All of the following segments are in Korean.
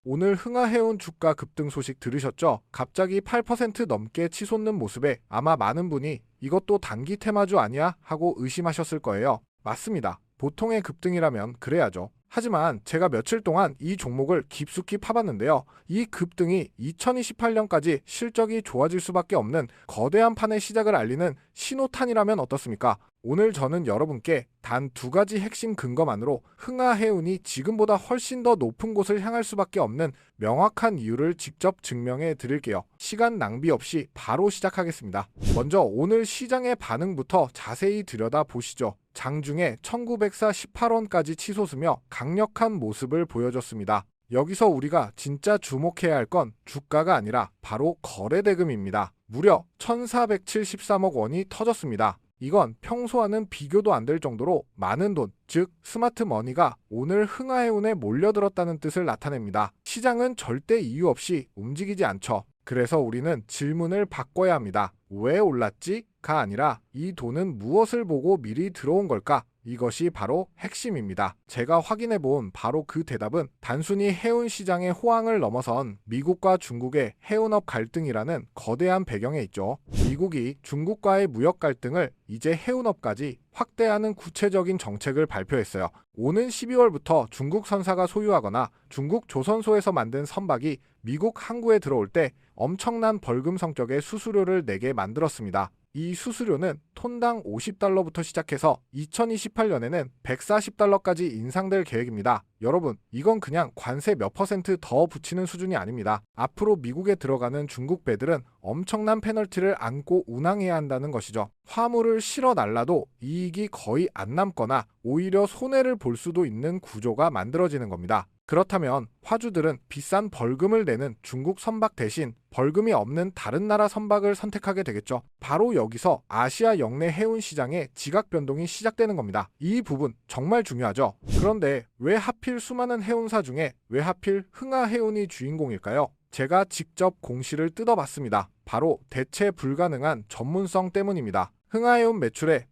오늘 흥하해운 주가 급등 소식 들으셨죠? 갑자기 8% 넘게 치솟는 모습에 아마 많은 분이 이것도 단기 테마주 아니야? 하고 의심하셨을 거예요. 맞습니다. 보통의 급등이라면 그래야죠. 하지만 제가 며칠 동안 이 종목을 깊숙이 파봤는데요. 이 급등이 2028년까지 실적이 좋아질 수밖에 없는 거대한 판의 시작을 알리는 신호탄이라면 어떻습니까? 오늘 저는 여러분께 단 두 가지 핵심 근거만으로 흥하해운이 지금보다 훨씬 더 높은 곳을 향할 수밖에 없는 명확한 이유를 직접 증명해 드릴게요. 시간 낭비 없이 바로 시작하겠습니다. 먼저 오늘 시장의 반응부터 자세히 들여다보시죠. 장중에 1918원까지 치솟으며 강력한 모습을 보여줬습니다. 여기서 우리가 진짜 주목해야 할 건 주가가 아니라 바로 거래대금입니다. 무려 1473억 원이 터졌습니다. 이건 평소와는 비교도 안 될 정도로 많은 돈, 즉 스마트머니가 오늘 흥하해운에 몰려들었다는 뜻을 나타냅니다. 시장은 절대 이유 없이 움직이지 않죠. 그래서 우리는 질문을 바꿔야 합니다. 왜 올랐지?가 아니라 이 돈은 무엇을 보고 미리 들어온 걸까? 이것이 바로 핵심입니다. 제가 확인해본 바로 그 대답은 단순히 해운 시장의 호황을 넘어선 미국과 중국의 해운업 갈등이라는 거대한 배경에 있죠. 미국이 중국과의 무역 갈등을 이제 해운업까지 확대하는 구체적인 정책을 발표했어요. 오는 12월부터 중국 선사가 소유하거나 중국 조선소에서 만든 선박이 미국 항구에 들어올 때 엄청난 벌금 성격의 수수료를 내게 만들었습니다. 이 수수료는 톤당 50달러부터 시작해서 2028년에는 140달러까지 인상될 계획입니다. 여러분, 이건 그냥 관세 몇 퍼센트 더 붙이는 수준이 아닙니다. 앞으로 미국에 들어가는 중국 배들은 엄청난 페널티를 안고 운항해야 한다는 것이죠. 화물을 실어 날라도 이익이 거의 안 남거나 오히려 손해를 볼 수도 있는 구조가 만들어지는 겁니다. 그렇다면 화주들은 비싼 벌금을 내는 중국 선박 대신 벌금이 없는 다른 나라 선박을 선택하게 되겠죠. 바로 여기서 아시아 역내 해운 시장의 지각 변동이 시작되는 겁니다. 이 부분 정말 중요하죠. 그런데 왜 하필 수많은 해운사 중에 왜 하필 흥하해운이 주인공일까요? 제가 직접 공시를 뜯어봤습니다. 바로 대체 불가능한 전문성 때문입니다. 흥하해운 매출의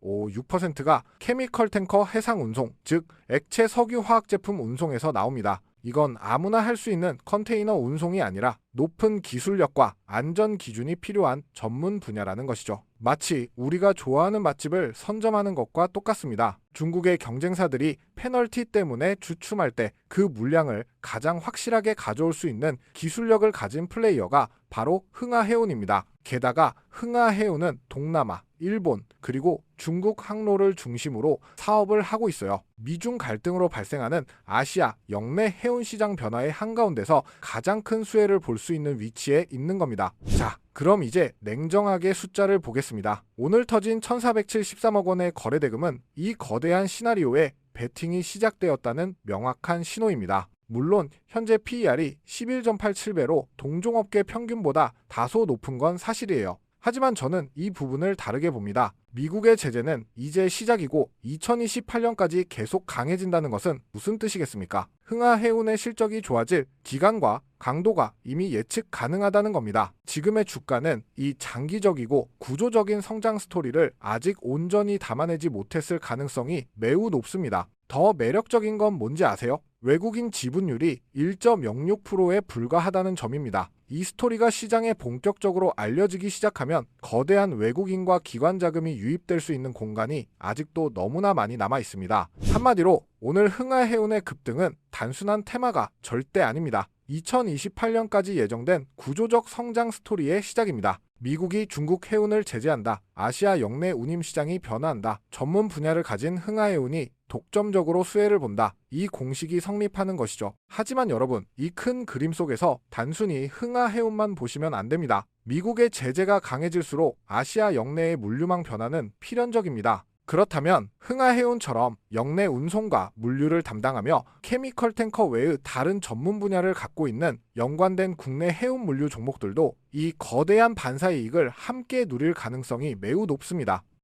86.56%가 케미컬 탱커 해상 운송, 즉 액체 석유 화학 제품 운송에서 나옵니다. 이건 아무나 할 수 있는 컨테이너 운송이 아니라 높은 기술력과 안전 기준이 필요한 전문 분야라는 것이죠. 마치 우리가 좋아하는 맛집을 선점하는 것과 똑같습니다. 중국의 경쟁사들이 페널티 때문에 주춤할 때 그 물량을 가장 확실하게 가져올 수 있는 기술력을 가진 플레이어가 바로 흥하해운입니다. 게다가 흥하해운은 동남아, 일본, 그리고 중국 항로를 중심으로 사업을 하고 있어요. 미중 갈등으로 발생하는 아시아 역내 해운 시장 변화의 한가운데서 가장 큰 수혜를 볼 수 있는 위치에 있는 겁니다. 자, 그럼 이제 냉정하게 숫자를 보겠습니다. 오늘 터진 1473억 원의 거래대금은 이 거대한 시나리오에 베팅이 시작되었다는 명확한 신호입니다. 물론 현재 PER이 11.87배로 동종업계 평균보다 다소 높은 건 사실이에요. 하지만 저는 이 부분을 다르게 봅니다. 미국의 제재는 이제 시작이고 2028년까지 계속 강해진다는 것은 무슨 뜻이겠습니까? 흥하해운의 실적이 좋아질 기간과 강도가 이미 예측 가능하다는 겁니다. 지금의 주가는 이 장기적이고 구조적인 성장 스토리를 아직 온전히 담아내지 못했을 가능성이 매우 높습니다. 더 매력적인 건 뭔지 아세요? 외국인 지분율이 1.06%에 불과하다는 점입니다. 이 스토리가 시장에 본격적으로 알려지기 시작하면 거대한 외국인과 기관 자금이 유입될 수 있는 공간이 아직도 너무나 많이 남아 있습니다. 한마디로 오늘 흥하해운의 급등은 단순한 테마가 절대 아닙니다. 2028년까지 예정된 구조적 성장 스토리의 시작입니다. 미국이 중국 해운을 제재한다. 아시아 역내 운임 시장이 변화한다. 전문 분야를 가진 흥하해운이 독점적으로 수혜를 본다. 이 공식이 성립하는 것이죠. 하지만 여러분, 이 큰 그림 속에서 단순히 흥하해운만 보시면 안 됩니다. 미국의 제재가 강해질수록 아시아 역내의 물류망 변화는 필연적입니다. 그렇다면 흥하해운처럼 역내 운송과 물류를 담당하며 케미컬 탱커 외의 다른 전문 분야를 갖고 있는 연관된 국내 해운 물류 종목들도 이 거대한 반사 이익을 함께 누릴 가능성이 매우 높습니다.